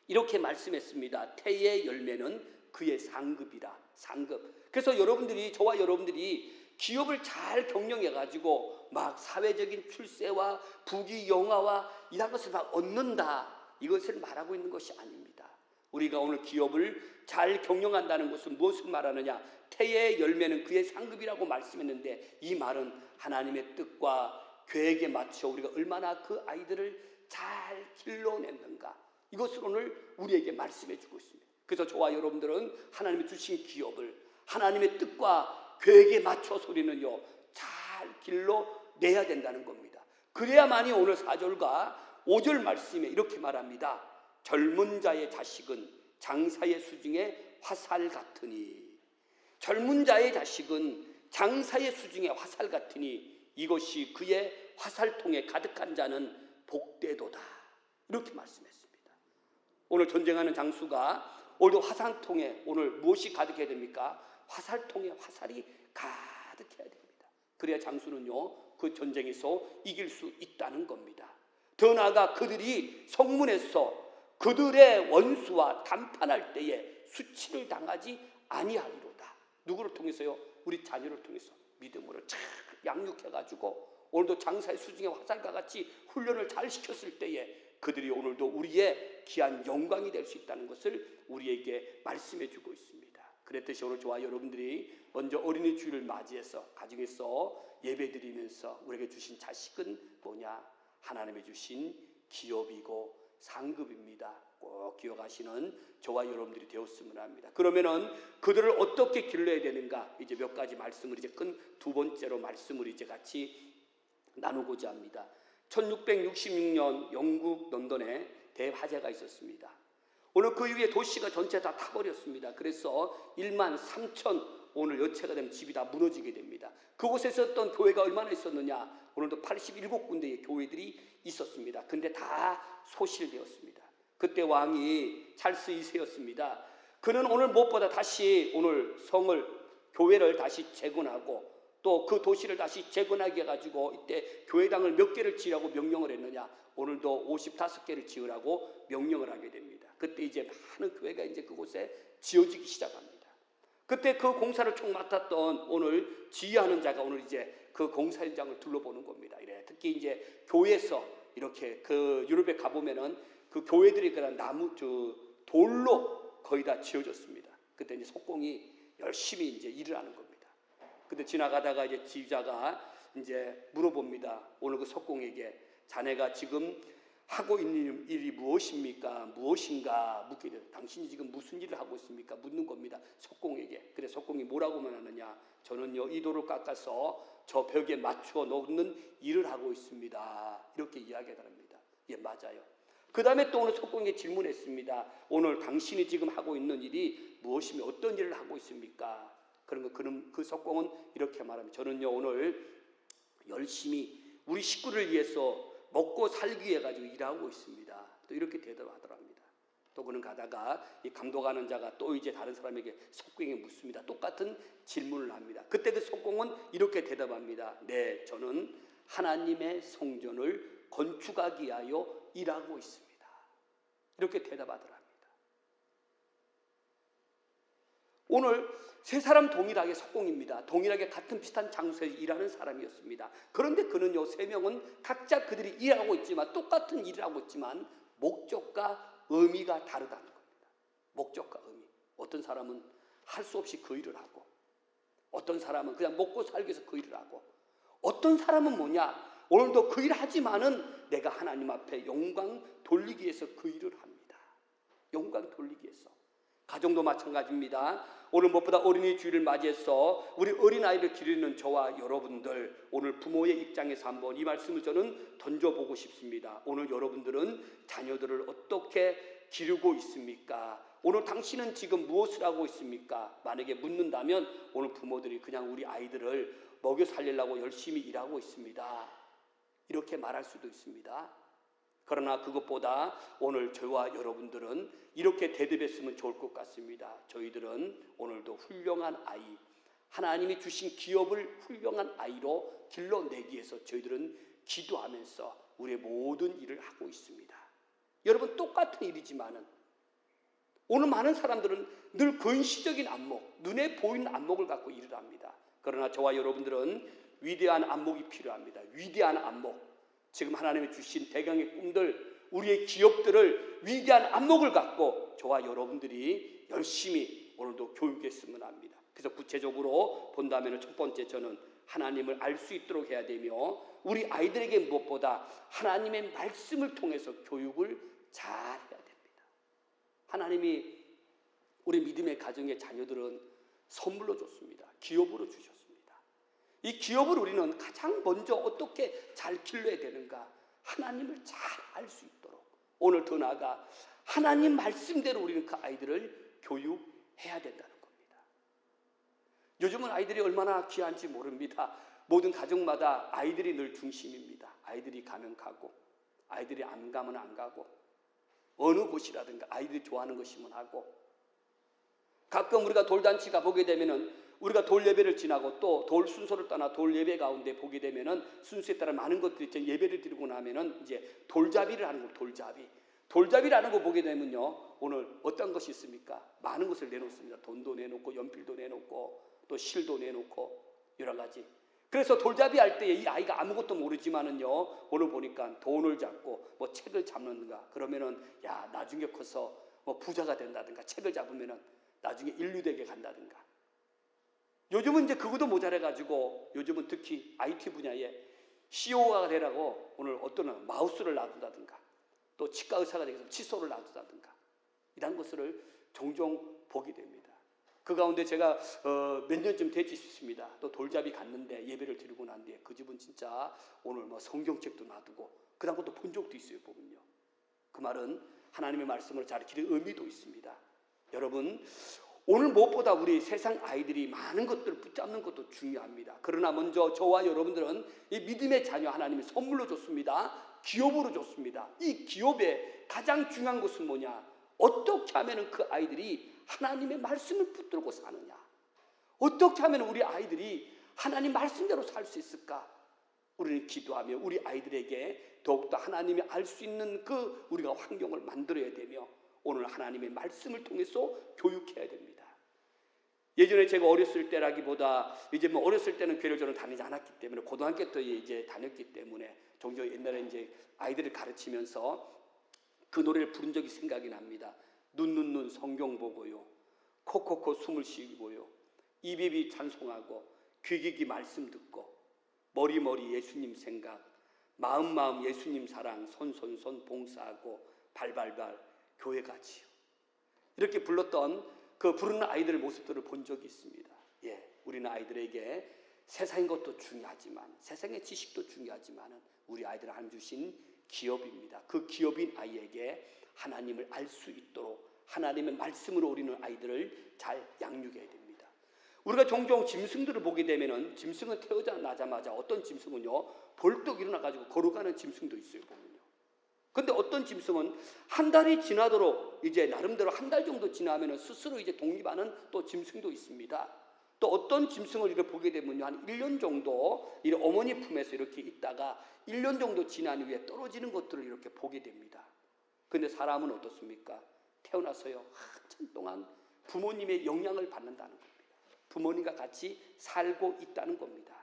A: 이렇게 말씀했습니다. 태의 열매는 그의 상급이라. 상급. 그래서 여러분들이 저와 여러분들이 기업을 잘 경영해 가지고 막 사회적인 출세와 부귀 영화와 이런 것을 막 얻는다. 이것을 말하고 있는 것이 아닙니다. 우리가 오늘 기업을 잘 경영한다는 것은 무엇을 말하느냐? 태의 열매는 그의 상급이라고 말씀했는데 이 말은 하나님의 뜻과 계획에 맞춰 우리가 얼마나 그 아이들을 잘 길러냈는가. 이것을 오늘 우리에게 말씀해 주고 있습니다. 그래서 저와 여러분들은 하나님이 주신 기업을 하나님의 뜻과 계획에 맞춰서 우리는요 잘 길러내야 된다는 겁니다. 그래야만이 오늘 4절과 5절 말씀에 이렇게 말합니다. 젊은 자의 자식은 장사의 수중에 화살 같으니. 젊은 자의 자식은 장사의 수중에 화살 같으니 이것이 그의 화살통에 가득한 자는 복되도다. 이렇게 말씀했습니다. 오늘 전쟁하는 장수가 오늘도 화살통에 오늘 무엇이 가득해야 됩니까? 화살통에 화살이 가득해야 됩니다. 그래야 장수는요 그 전쟁에서 이길 수 있다는 겁니다. 더 나아가 그들이 성문에서 그들의 원수와 담판할 때에 수치를 당하지 아니하리로다. 누구를 통해서요? 우리 자녀를 통해서 믿음으로 잘 양육해가지고 오늘도 장사의 수중에 화살과 같이 훈련을 잘 시켰을 때에 그들이 오늘도 우리의 귀한 영광이 될 수 있다는 것을 우리에게 말씀해 주고 있습니다. 그랬듯이 오늘 저와 여러분들이 먼저 어린이 주일을 맞이해서 가정에서 예배 드리면서 우리에게 주신 자식은 뭐냐? 하나님의 주신 기업이고 상급입니다. 꼭 기억하시는 저와 여러분들이 되었으면 합니다. 그러면은 그들을 어떻게 길러야 되는가? 이제 몇 가지 말씀을 이제 큰 두 번째로 말씀을 이제 같이 나누고자 합니다. 1666년 영국 런던에 대화재가 있었습니다. 오늘 그 이후에 도시가 전체 다 타버렸습니다. 그래서 1만 3천 오늘 여체가 되면 집이 다 무너지게 됩니다. 그곳에 있었던 교회가 얼마나 있었느냐? 오늘도 87군데의 교회들이 있었습니다. 근데 다 소실되었습니다. 그때 왕이 찰스 2세였습니다. 그는 오늘 무엇보다 다시 오늘 성을 교회를 다시 재건하고 또 그 도시를 다시 재건하게 해가지고 이때 교회당을 몇 개를 지으라고 명령을 했느냐? 오늘도 55개를 지으라고 명령을 하게 됩니다. 그때 이제 많은 교회가 이제 그곳에 지어지기 시작합니다. 그때 그 공사를 총 맡았던 오늘 지휘하는 자가 오늘 이제 그 공사 현장을 둘러보는 겁니다. 이래 특히 이제 교회에서 이렇게 그 유럽에 가보면은 그 교회들이 그냥 나무 돌로 거의 다 지어졌습니다. 그때 이제 석공이 열심히 이제 일을 하는 겁니다. 근데 지나가다가 이제 지휘자가 이제 물어봅니다. 오늘 그 석공에게 자네가 지금 하고 있는 일이 무엇입니까? 무엇인가 묻게 돼요. 당신이 지금 무슨 일을 하고 있습니까? 묻는 겁니다. 석공에게. 그래 석공이 뭐라고 말하느냐? 저는요 이 돌을 깎아서 저 벽에 맞추어 놓는 일을 하고 있습니다. 이렇게 이야기합니다. 예, 맞아요. 그 다음에 또 오늘 석공에게 질문했습니다. 오늘 당신이 지금 하고 있는 일이 무엇이며 어떤 일을 하고 있습니까? 그런 그 석공은 이렇게 말합니다. 저는요 오늘 열심히 우리 식구를 위해서 먹고 살기 위해 가지고 일하고 있습니다. 또 이렇게 대답하더랍니다. 또 그는 가다가 이 감독하는 자가 또 이제 다른 사람에게 석공에게 묻습니다. 똑같은 질문을 합니다. 그때 그 석공은 이렇게 대답합니다. 네, 저는 하나님의 성전을 건축하기 위하여 일하고 있습니다. 이렇게 대답하더랍니다. 오늘 세 사람 동일하게 석공입니다. 동일하게 같은 비슷한 장소에서 일하는 사람이었습니다. 그런데 그는요 세 명은 각자 그들이 일하고 있지만 똑같은 일을 하고 있지만 목적과 의미가 다르다는 겁니다. 목적과 의미. 어떤 사람은 할 수 없이 그 일을 하고 어떤 사람은 그냥 먹고 살기 위해서 그 일을 하고 어떤 사람은 뭐냐? 오늘도 그 일을 하지만은 내가 하나님 앞에 영광 돌리기 위해서 그 일을 합니다. 영광 돌리기 위해서. 가정도 마찬가지입니다. 오늘 무엇보다 어린이 주일을 맞이해서 우리 어린아이를 기르는 저와 여러분들, 오늘 부모의 입장에서 한번 이 말씀을 저는 던져보고 싶습니다. 오늘 여러분들은 자녀들을 어떻게 기르고 있습니까? 오늘 당신은 지금 무엇을 하고 있습니까? 만약에 묻는다면 오늘 부모들이 그냥 우리 아이들을 먹여 살리려고 열심히 일하고 있습니다, 이렇게 말할 수도 있습니다. 그러나 그것보다 오늘 저와 여러분들은 이렇게 대답했으면 좋을 것 같습니다. 저희들은 오늘도 훌륭한 아이, 하나님이 주신 기업을 훌륭한 아이로 길러내기 위해서 저희들은 기도하면서 우리의 모든 일을 하고 있습니다. 여러분, 똑같은 일이지만은 오늘 많은 사람들은 늘 근시적인 안목, 눈에 보이는 안목을 갖고 일을 합니다. 그러나 저와 여러분들은 위대한 안목이 필요합니다. 위대한 안목. 지금 하나님이 주신 대강의 꿈들, 우리의 기업들을 위대한 안목을 갖고 저와 여러분들이 열심히 오늘도 교육했으면 합니다. 그래서 구체적으로 본다면 첫 번째, 저는 하나님을 알 수 있도록 해야 되며 우리 아이들에게 무엇보다 하나님의 말씀을 통해서 교육을 잘 해야 됩니다. 하나님이 우리 믿음의 가정의 자녀들은 선물로 줬습니다. 기업으로 주셨습니다. 이 기업을 우리는 가장 먼저 어떻게 잘 길러야 되는가? 하나님을 잘 알 수 있도록, 오늘 더 나아가 하나님 말씀대로 우리는 그 아이들을 교육해야 된다는 겁니다. 요즘은 아이들이 얼마나 귀한지 모릅니다. 모든 가정마다 아이들이 늘 중심입니다. 아이들이 가면 가고, 아이들이 안 가면 안 가고, 어느 곳이라든가 아이들이 좋아하는 것이면 하고, 가끔 우리가 돌잔치 가보게 되면은 우리가 돌 예배를 지나고 또 돌 순서를 떠나 돌 예배 가운데 보게 되면은 순서에 따라 많은 것들이 이제 예배를 드리고 나면은 이제 돌잡이를 하는 거, 돌잡이를 하는 거 보게 되면요, 오늘 어떤 것이 있습니까? 많은 것을 내놓습니다. 돈도 내놓고 연필도 내놓고 또 실도 내놓고 여러 가지. 그래서 돌잡이 할 때 이 아이가 아무것도 모르지만은요, 오늘 보니까 돈을 잡고 뭐 책을 잡는가, 그러면은 야, 나중에 커서 뭐 부자가 된다든가, 책을 잡으면은 나중에 인류대에 간다든가. 요즘은 이제 그것도 모자라가지고 요즘은 특히 IT 분야에 CEO가 되라고 오늘 어떤 마우스를 놔둔다든가, 또 치과 의사가 되기 위해서 칫솔을 놔둔다든가, 이런 것을 종종 보게 됩니다. 그 가운데 제가 몇 년쯤 되셨습니다. 또 돌잡이 갔는데 예배를 드리고 난 뒤에 그 집은 진짜 오늘 뭐 성경책도 놔두고 그런 것도 본 적도 있어요, 보면요. 그 말은 하나님의 말씀을 잘 기르는 의미도 있습니다. 여러분, 오늘 무엇보다 우리 세상 아이들이 많은 것들을 붙잡는 것도 중요합니다. 그러나 먼저 저와 여러분들은 이 믿음의 자녀 하나님이 선물로 줬습니다. 기업으로 줬습니다. 이 기업의 가장 중요한 것은 뭐냐? 어떻게 하면 그 아이들이 하나님의 말씀을 붙들고 사느냐? 어떻게 하면 우리 아이들이 하나님 말씀대로 살 수 있을까? 우리는 기도하며 우리 아이들에게 더욱더 하나님이 알 수 있는 그 우리가 환경을 만들어야 되며 오늘 하나님의 말씀을 통해서 교육해야 됩니다. 예전에 제가 어렸을 때라기보다 이제 뭐 어렸을 때는 교회를 저는 다니지 않았기 때문에 고등학교 때 이제 다녔기 때문에 종종 옛날에 이제 아이들을 가르치면서 그 노래를 부른 적이 생각이 납니다. 눈 성경 보고요, 코코코 숨을 쉬고요, 입 찬송하고 귀 말씀 듣고 머리 예수님 생각, 마음 예수님 사랑, 손 봉사하고 발발발 교회 가지요. 이렇게 불렀던 그 부르는 아이들의 모습들을 본 적이 있습니다. 예, 우리는 아이들에게 세상의 것도 중요하지만, 세상의 지식도 중요하지만 우리 아이들 하나님 주신 기업입니다. 그 기업인 아이에게 하나님을 알 수 있도록 하나님의 말씀으로 우리는 아이들을 잘 양육해야 됩니다. 우리가 종종 짐승들을 보게 되면은 짐승은 태어나자마자 어떤 짐승은요, 벌떡 일어나가지고 걸어가는 짐승도 있어요, 보면요. 근데 어떤 짐승은 한 달이 지나도록 이제 나름대로 한 달 정도 지나면 스스로 이제 독립하는 또 짐승도 있습니다. 또 어떤 짐승을 이렇게 보게 되면요, 한 1년 정도 이 어머니 품에서 이렇게 있다가 1년 정도 지난 후에 떨어지는 것들을 이렇게 보게 됩니다. 근데 사람은 어떻습니까? 태어나서요, 한참 동안 부모님의 영향을 받는다는 겁니다. 부모님과 같이 살고 있다는 겁니다.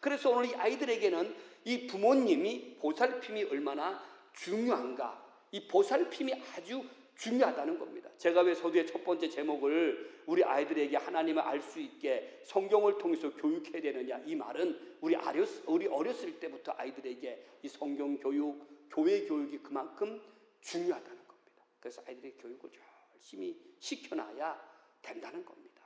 A: 그래서 오늘 이 아이들에게는 이 부모님이 보살핌이 얼마나 중요한가, 이 보살핌이 아주 중요하다는 겁니다. 제가 왜 서두의 첫 번째 제목을 우리 아이들에게 하나님을 알 수 있게 성경을 통해서 교육해야 되느냐, 이 말은 우리 어렸을 때부터 아이들에게 이 성경 교육, 교회 교육이 그만큼 중요하다는 겁니다. 그래서 아이들의 교육을 열심히 시켜놔야 된다는 겁니다.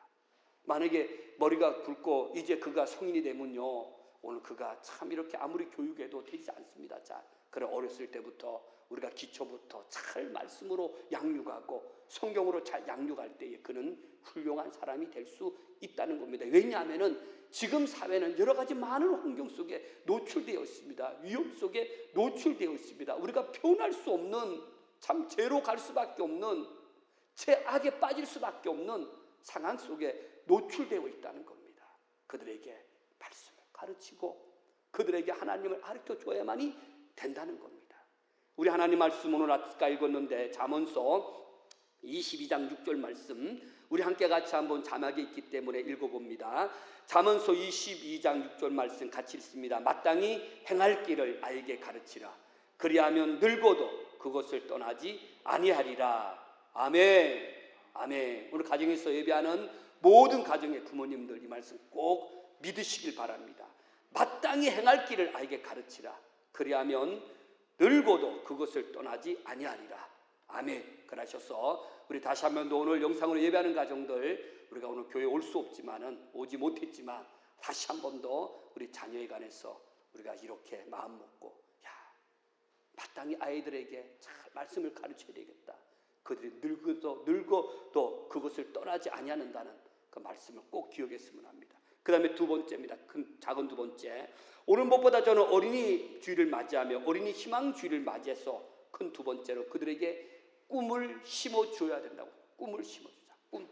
A: 만약에 머리가 굵고 이제 그가 성인이 되면요, 오늘 그가 참 이렇게 아무리 교육해도 되지 않습니다. 자, 그래 어렸을 때부터 우리가 기초부터 잘 말씀으로 양육하고 성경으로 잘 양육할 때에 그는 훌륭한 사람이 될 수 있다는 겁니다. 왜냐하면 지금 사회는 여러 가지 많은 환경 속에 노출되어 있습니다. 위험 속에 노출되어 있습니다. 우리가 표현할 수 없는, 참 죄로 갈 수밖에 없는, 죄악에 빠질 수밖에 없는 상황 속에 노출되어 있다는 겁니다. 그들에게 말씀을 가르치고 그들에게 하나님을 가르쳐 줘야만이 된다는 겁니다. 우리 하나님 말씀 오늘 아까 읽었는데 잠언서 22장 6절 말씀, 우리 함께 같이 한번 자막에 있기 때문에 읽어봅니다. 잠언서 22장 6절 말씀 같이 읽습니다. 마땅히 행할 길을 아이에게 가르치라. 그리하면 늙어도 그것을 떠나지 아니하리라. 아멘. 아멘. 오늘 가정에서 예배하는 모든 가정의 부모님들 이 말씀 꼭 믿으시길 바랍니다. 마땅히 행할 길을 아이에게 가르치라. 그리하면 늙어도 그것을 떠나지 아니하리라. 아멘. 그러셔서 우리 다시 한번 더 오늘 영상으로 예배하는 가정들, 우리가 오늘 교회 올 수 없지만은, 오지 못했지만 다시 한번 더 우리 자녀에 관해서 우리가 이렇게 마음 먹고, 야, 마땅히 아이들에게 잘 말씀을 가르쳐야 되겠다. 그들이 늙어도 그것을 떠나지 아니하는다는 그 말씀을 꼭 기억했으면 합니다. 그 다음에 두 번째입니다. 작은 두 번째, 오늘 무엇보다 저는 어린이 주일을 맞이하며 어린이 희망 주일을 맞이해서 큰 두 번째로 그들에게 꿈을 심어줘야 된다고. 꿈을 심어주자. 꿈.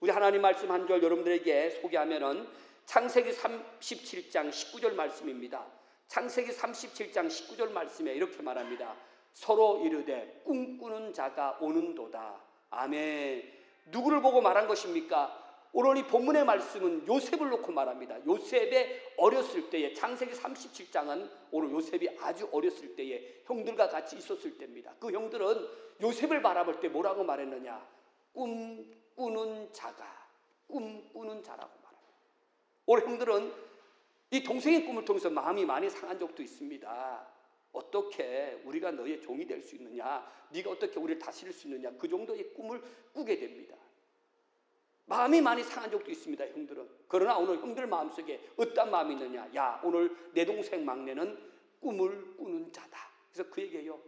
A: 우리 하나님 말씀 한 절 여러분들에게 소개하면은 창세기 37장 19절 말씀입니다. 창세기 37장 19절 말씀에 이렇게 말합니다. 서로 이르되 꿈꾸는 자가 오는도다. 아멘. 누구를 보고 말한 것입니까? 오늘 이 본문의 말씀은 요셉을 놓고 말합니다. 요셉의 어렸을 때에, 창세기 37장은 오늘 요셉이 아주 어렸을 때에 형들과 같이 있었을 때입니다. 그 형들은 요셉을 바라볼 때 뭐라고 말했느냐? 꿈꾸는 자가, 꿈꾸는 자라고 말합니다. 오늘 형들은 이 동생의 꿈을 통해서 마음이 많이 상한 적도 있습니다. 어떻게 우리가 너의 종이 될 수 있느냐? 네가 어떻게 우리를 다스릴 수 있느냐? 그 정도의 꿈을 꾸게 됩니다. 마음이 많이 상한 적도 있습니다, 형들은. 그러나 오늘 형들 마음속에 어떤 마음이 있느냐? 야, 오늘 내 동생 막내는 꿈을 꾸는 자다. 그래서 그에게요,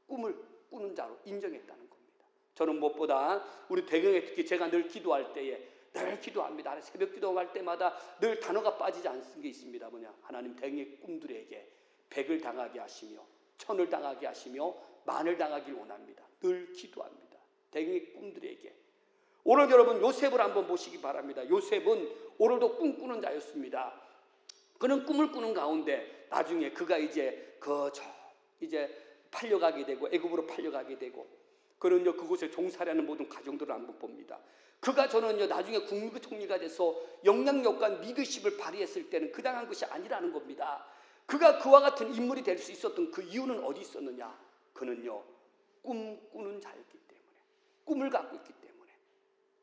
A: 꿈을 꾸는 자로 인정했다는 겁니다. 저는 무엇보다 우리 대경에 특히 제가 늘 기도할 때에 늘 기도합니다. 새벽 기도할 때마다 늘 단어가 빠지지 않는 게 있습니다. 뭐냐? 하나님 대경의 꿈들에게 100을 당하게 하시며 1000을 당하게 하시며 10,000을 당하길 원합니다. 늘 기도합니다. 대경의 꿈들에게. 오늘 여러분 요셉을 한번 보시기 바랍니다. 요셉은 오늘도 꿈꾸는 자였습니다. 그는 꿈을 꾸는 가운데 나중에 그가 이제 이제 팔려가게 되고 애굽으로 팔려가게 되고, 그는요 그곳에 종살이하는 모든 가정들을 한번 봅니다. 그가 저는요 나중에 국무총리가 돼서 영향력과 리더십을 발휘했을 때는 그 당한 것이 아니라는 겁니다. 그가 그와 같은 인물이 될 수 있었던 그 이유는 어디 있었느냐? 그는요 꿈꾸는 자였기 때문에, 꿈을 갖고 있기 때문에.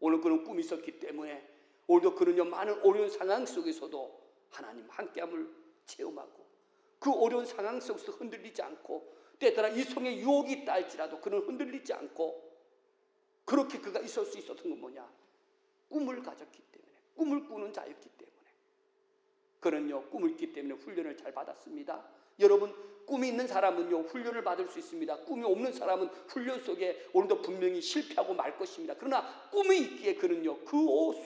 A: 오늘 그는 꿈이 있었기 때문에 오늘도 그는요 많은 어려운 상황 속에서도 하나님 함께함을 체험하고 그 어려운 상황 속에서 흔들리지 않고, 때에 따라 이성의 유혹이 있다 할지라도 그는 흔들리지 않고, 그렇게 그가 있을 수 있었던 건 뭐냐? 꿈을 가졌기 때문에, 꿈을 꾸는 자였기 때문에. 그는요 꿈을 꿨기 때문에 훈련을 잘 받았습니다. 여러분, 꿈이 있는 사람은요 훈련을 받을 수 있습니다. 꿈이 없는 사람은 훈련 속에 오늘도 분명히 실패하고 말 것입니다. 그러나 꿈이 있기에 그는요 그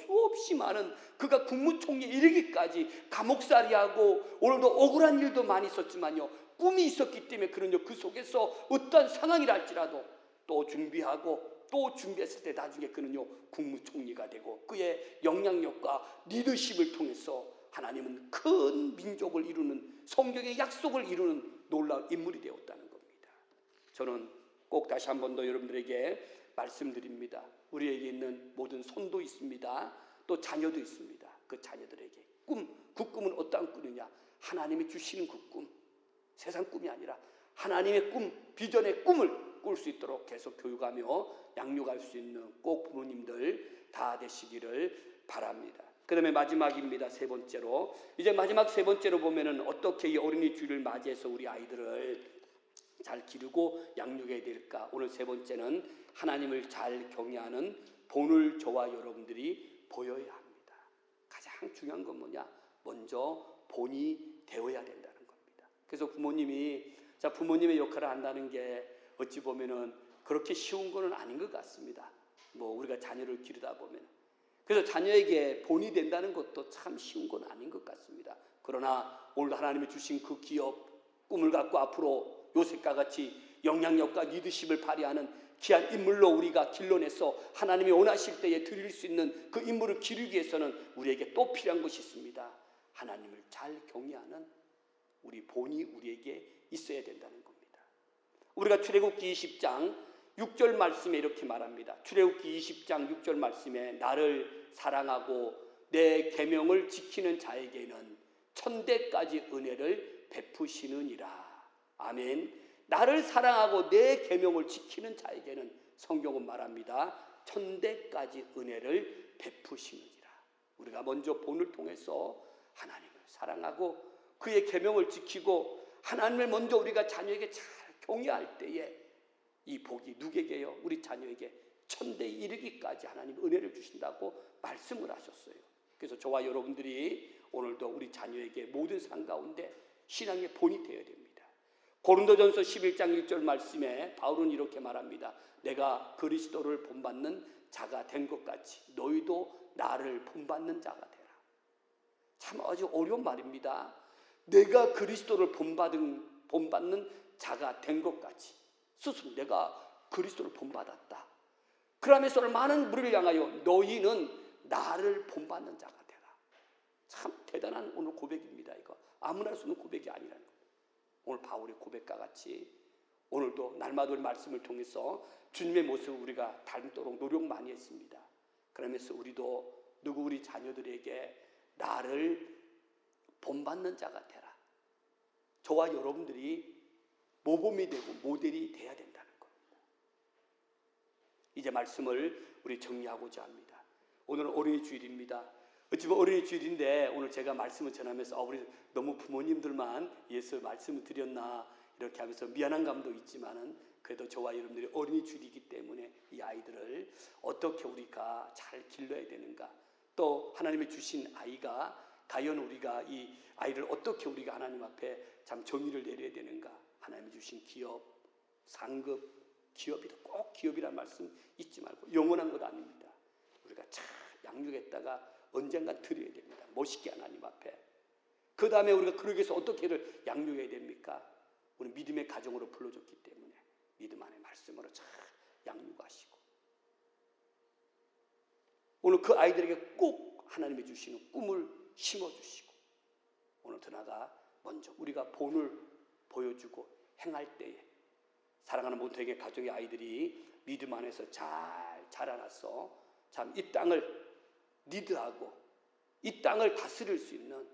A: 수없이 많은, 그가 국무총리에 이르기까지 감옥살이하고 오늘도 억울한 일도 많이 있었지만요 꿈이 있었기 때문에 그는요 그 속에서 어떤 상황이랄지라도 또 준비하고 또 준비했을 때 나중에 그는요 국무총리가 되고 그의 영향력과 리더십을 통해서 하나님은 큰 민족을 이루는, 성경의 약속을 이루는 놀라운 인물이 되었다는 겁니다. 저는 꼭 다시 한 번 더 여러분들에게 말씀드립니다. 우리에게 있는 모든 손도 있습니다. 또 자녀도 있습니다. 그 자녀들에게 그 꿈은 어떠한 꿈이냐? 하나님이 주시는 그 꿈, 세상 꿈이 아니라 하나님의 꿈, 비전의 꿈을 꿀 수 있도록 계속 교육하며 양육할 수 있는 꼭 부모님들 다 되시기를 바랍니다. 그 다음에 마지막입니다. 세 번째로, 이제 마지막 세 번째로 보면은 어떻게 이 어린이 주일을 맞이해서 우리 아이들을 잘 기르고 양육해야 될까. 오늘 세 번째는 하나님을 잘 경외하는 본을 저와 여러분들이 보여야 합니다. 가장 중요한 건 뭐냐? 먼저 본이 되어야 된다는 겁니다. 그래서 부모님의 역할을 한다는 게 어찌 보면은 그렇게 쉬운 거는 아닌 것 같습니다. 우리가 자녀를 기르다 보면. 그래서 자녀에게 본이 된다는 것도 참 쉬운 건 아닌 것 같습니다. 그러나 오늘 하나님이 주신 그 기업, 꿈을 갖고 앞으로 요셉과 같이 영향력과 리더십을 발휘하는 귀한 인물로 우리가 길러내서 하나님이 원하실 때에 드릴 수 있는 그 인물을 기르기 위해서는 우리에게 또 필요한 것이 있습니다. 하나님을 잘 경외하는 우리 본이 우리에게 있어야 된다는 겁니다. 우리가 출애굽기 20장 6절 말씀에 이렇게 말합니다. 출애굽기 20장 6절 말씀에 나를 사랑하고 내 계명을 지키는 자에게는 천대까지 은혜를 베푸시느니라. 아멘. 나를 사랑하고 내 계명을 지키는 자에게는 성경은 말합니다. 천대까지 은혜를 베푸시느니라. 우리가 먼저 본을 통해서 하나님을 사랑하고 그의 계명을 지키고 하나님을 먼저 우리가 자녀에게 잘 경외할 때에 이 복이 누구에게요? 우리 자녀에게 천대에 이르기까지 하나님 은혜를 주신다고 말씀을 하셨어요. 그래서 저와 여러분들이 오늘도 우리 자녀에게 모든 상 가운데 신앙의 본이 되어야 됩니다. 고린도전서 11장 1절 말씀에 바울은 이렇게 말합니다. 내가 그리스도를 본받는 자가 된 것 같이 너희도 나를 본받는 자가 되라. 참 아주 어려운 말입니다. 내가 그리스도를 본받는 자가 된 것 같이 스스로 내가 그리스도를 본받았다. 그러면서 많은 무리를 향하여 너희는 나를 본받는 자가 되라. 참 대단한 오늘 고백입니다. 이거 아무나 할 수 있는 고백이 아니라는 거예요. 오늘 바울의 고백과 같이 오늘도 날마다 말씀을 통해서 주님의 모습을 우리가 닮도록 노력 많이 했습니다. 그러면서 우리도 우리 자녀들에게 나를 본받는 자가 되라. 저와 여러분들이 모범이 되고 모델이 돼야 된다는 겁니다. 이제 말씀을 우리 정리하고자 합니다. 오늘은 어린이 주일입니다. 어찌보면 어린이 주일인데 오늘 제가 말씀을 전하면서 우리 너무 부모님들만 예수 말씀을 드렸나 이렇게 하면서 미안한 감도 있지만은 그래도 저와 여러분들이 어린이 주일이기 때문에 이 아이들을 어떻게 우리가 잘 길러야 되는가, 또 하나님이 주신 아이가 과연 우리가 이 아이를 어떻게 우리가 하나님 앞에 참 정의를 내려야 되는가. 하나님이 주신 기업, 상급, 기업이다. 꼭 기업이라는 말씀 잊지 말고 영원한 것 아닙니다. 우리가 잘 양육했다가 언젠가 드려야 됩니다. 멋있게 하나님 앞에. 그 다음에 우리가 그러기 위해서 어떻게를 양육해야 됩니까? 우리 믿음의 가정으로 불러줬기 때문에 믿음 안의 말씀으로 잘 양육하시고 오늘 그 아이들에게 꼭 하나님이 주시는 꿈을 심어주시고 오늘 더 나아가 먼저 우리가 본을 보여주고 행할 때에 사랑하는 모태에게 가정의 아이들이 믿음 안에서 잘 자라나서 참 이 땅을 리드하고 이 땅을 다스릴 수 있는,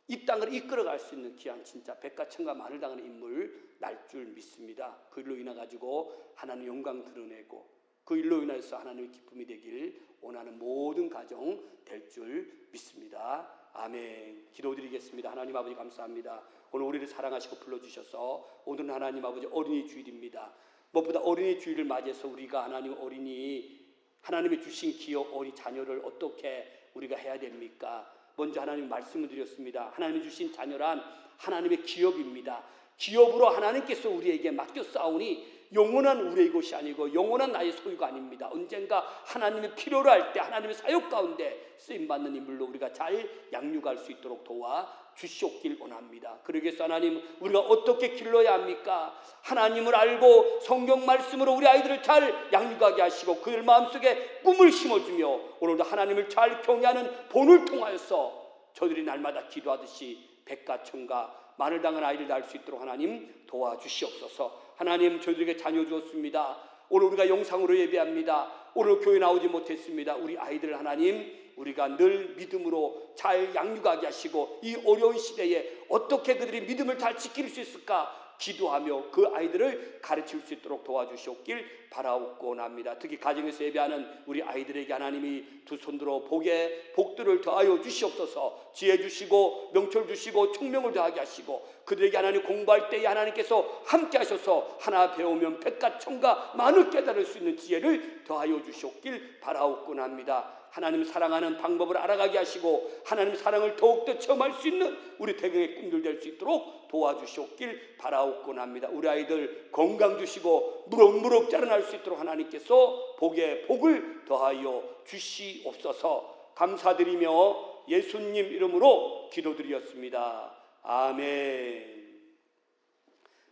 A: 이 땅을 이끌어갈 수 있는 귀한 진짜 백가천가 만을 당하는 인물 날 줄 믿습니다. 그 일로 인해 가지고 하나님 영광 드러내고 그 일로 인해서 하나님의 기쁨이 되길 원하는 모든 가정 될 줄 믿습니다. 아멘. 기도드리겠습니다. 하나님 아버지 감사합니다. 오늘 우리를 사랑하시고 불러주셔서 오늘은 하나님 아버지 어린이 주일입니다. 무엇보다 어린이 주일을 맞이해서 우리가 하나님이 주신 기업 어린 자녀를 어떻게 우리가 해야 됩니까? 먼저 하나님 말씀을 드렸습니다. 하나님이 주신 자녀란 하나님의 기업입니다. 기업으로 하나님께서 우리에게 맡겨 싸우니 영원한 우리의 것이 아니고 영원한 나의 소유가 아닙니다. 언젠가 하나님의 필요로 할 때 하나님의 사역 가운데 쓰임받는 인물로 우리가 잘 양육할 수 있도록 도와주시옵길 원합니다. 그러기 위해서 하나님 우리가 어떻게 길러야 합니까? 하나님을 알고 성경 말씀으로 우리 아이들을 잘 양육하게 하시고 그들 마음속에 꿈을 심어주며 오늘도 하나님을 잘 경외하는 본을 통하여서 저들이 날마다 기도하듯이 백가천가 만을 당한 아이를 낳을 수 있도록 하나님 도와주시옵소서. 하나님 저희들에게 자녀 주었습니다. 오늘 우리가 영상으로 예배합니다. 오늘 교회 나오지 못했습니다. 우리 아이들 하나님 우리가 늘 믿음으로 잘 양육하게 하시고 이 어려운 시대에 어떻게 그들이 믿음을 잘 지킬 수 있을까 기도하며 그 아이들을 가르칠 수 있도록 도와주셨길 바라옵고합니다. 특히 가정에서 예배하는 우리 아이들에게 하나님이 두 손들어 복들을 더하여 주시옵소서. 지혜 주시고 명철 주시고 총명을 더하게 하시고 그들에게 하나님 공부할 때에 하나님께서 함께 하셔서 하나 배우면 백과 천가 많을 깨달을 수 있는 지혜를 더하여 주셨길 바라옵고합니다. 하나님 사랑하는 방법을 알아가게 하시고 하나님 사랑을 더욱더 체험할 수 있는 우리 대경의 꿈들 될 수 있도록 도와주셨길 바라옵고합니다. 우리 아이들 건강 주시고 무럭무럭 자라날 수 있도록 하나님께서 복을 더하여 주시옵소서. 감사드리며 예수님 이름으로 기도드렸습니다. 아멘.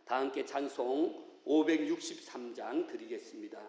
A: 다 함께 찬송 563장 드리겠습니다.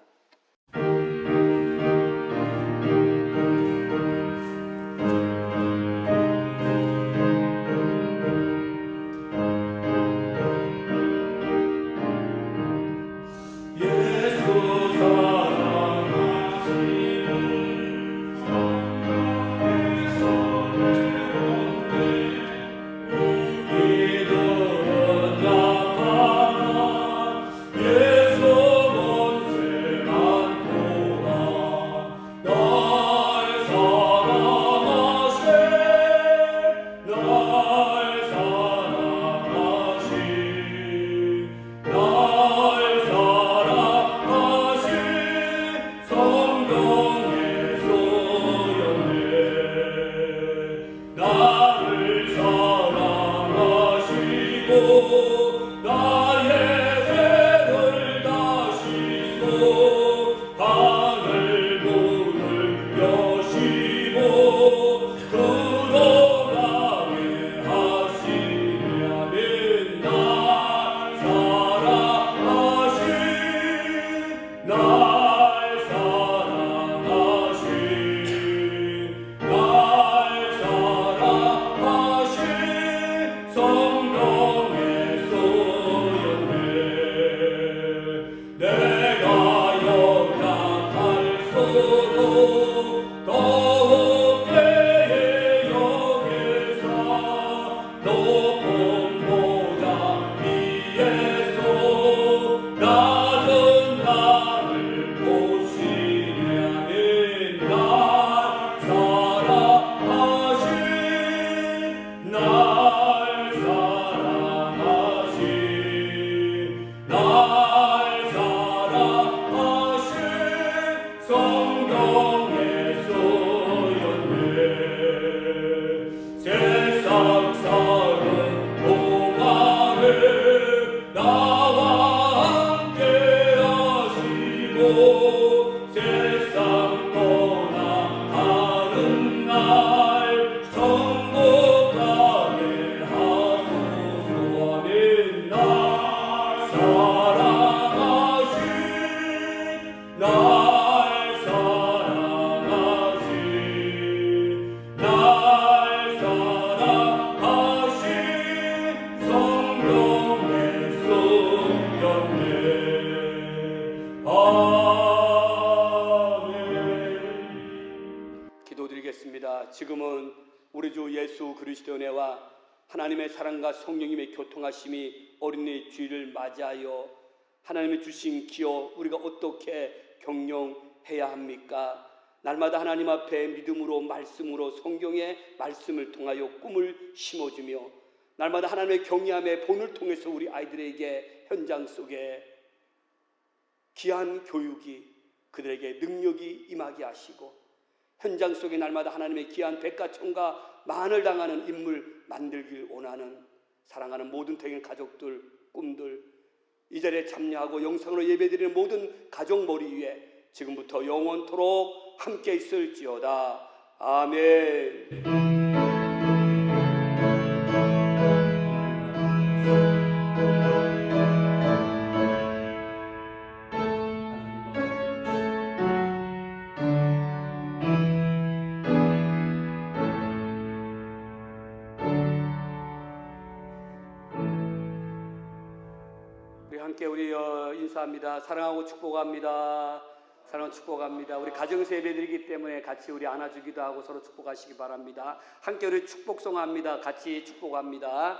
A: 지금은 우리 주 예수 그리스도의 은혜와 하나님의 사랑과 성령님의 교통하심이 어린이 주일을 맞이하여 하나님이 주신 기호 우리가 어떻게 경영해야 합니까? 날마다 하나님 앞에 믿음으로 말씀으로 성경의 말씀을 통하여 꿈을 심어주며 날마다 하나님의 경외함의 본을 통해서 우리 아이들에게 현장 속에 귀한 교육이 그들에게 능력이 임하게 하시고 현장 속에 날마다 하나님의 귀한 백과천가 만을 당하는 인물 만들길 원하는 사랑하는 모든 대경 가족들 꿈들 이 자리에 참여하고 영상으로 예배드리는 모든 가족 머리 위에 지금부터 영원토록 함께 있을지어다. 아멘. 함께 우리 인사합니다. 사랑하고 축복합니다. 사랑하고 축복합니다. 우리 가정에서 예배드리기 때문에 같이 우리 안아주기도 하고 서로 축복하시기 바랍니다. 함께 우리 축복송합니다. 같이 축복합니다.